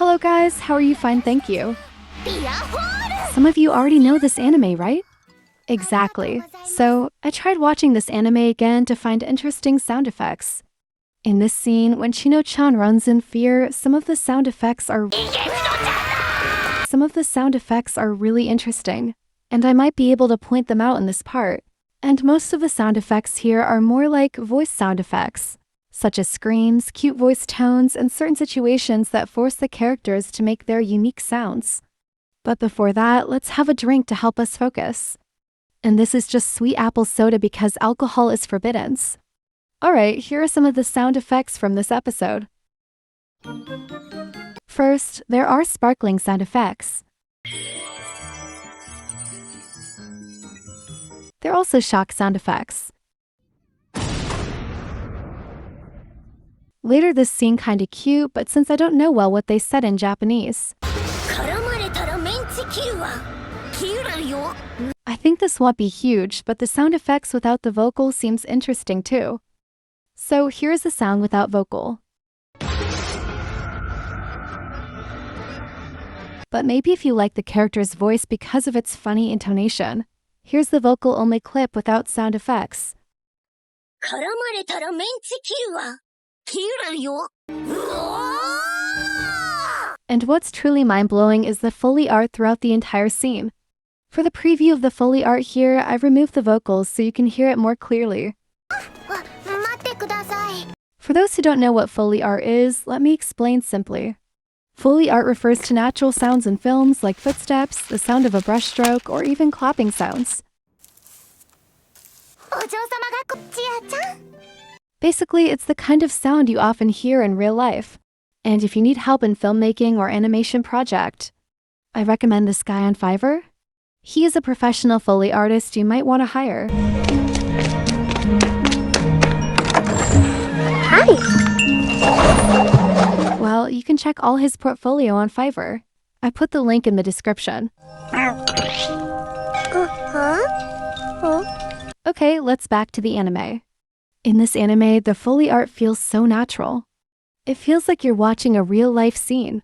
Hello guys, how are you? Fine, thank you. Some of you already know this anime, right? Exactly. So, I tried watching this anime again to find interesting sound effects. In this scene, when Chino-chan runs in fear, some of the sound effects are really interesting, and I might be able to point them out in this part. And most of the sound effects here are more like voice sound effects, such as screams, cute voice tones, and certain situations that force the characters to make their unique sounds. But before that, let's have a drink to help us focus. And this is just sweet apple soda because alcohol is forbidden. Alright, here are some of the sound effects from this episode. First, there are sparkling sound effects. There are also shock sound effects. Later this scene kinda cute, but since I don't know well what they said in Japanese, I think this won't be huge, but the sound effects without the vocal seems interesting too. So here's the sound without vocal. But maybe if you like the character's voice because of its funny intonation, here's the vocal only clip without sound effects. And what's truly mind-blowing is the Foley art throughout the entire scene. For the preview of the Foley art here, I've removed the vocals so you can hear it more clearly. For those who don't know what Foley art is, let me explain simply. Foley art refers to natural sounds in films like footsteps, the sound of a brushstroke, or even clapping sounds. Basically, it's the kind of sound you often hear in real life. And if you need help in filmmaking or animation project, I recommend this guy on Fiverr. He is a professional Foley artist you might want to hire. Hi! Well, you can check all his portfolio on Fiverr. I put the link in the description. Okay, let's back to the anime. In this anime, the Foley art feels so natural. It feels like you're watching a real-life scene.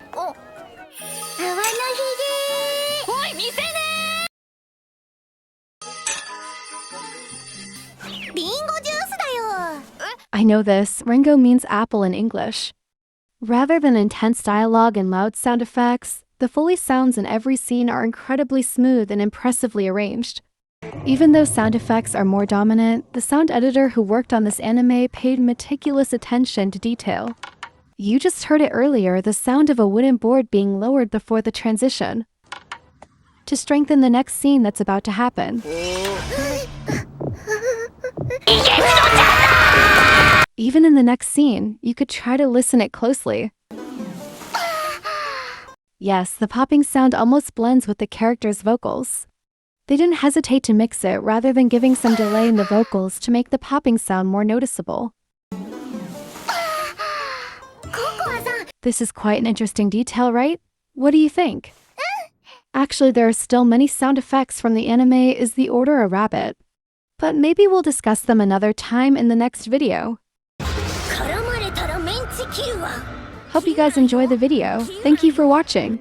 I know this. Ringo means apple in English. Rather than intense dialogue and loud sound effects, the Foley sounds in every scene are incredibly smooth and impressively arranged. Even though sound effects are more dominant, the sound editor who worked on this anime paid meticulous attention to detail. You just heard it earlier, the sound of a wooden board being lowered before the transition, to strengthen the next scene that's about to happen. Even in the next scene, you could try to listen it closely. Yes, the popping sound almost blends with the character's vocals. They didn't hesitate to mix it rather than giving some delay in the vocals to make the popping sound more noticeable. This is quite an interesting detail, right? What do you think? Actually, there are still many sound effects from the anime Is the Order a Rabbit? But maybe we'll discuss them another time in the next video. Hope you guys enjoy the video. Thank you for watching.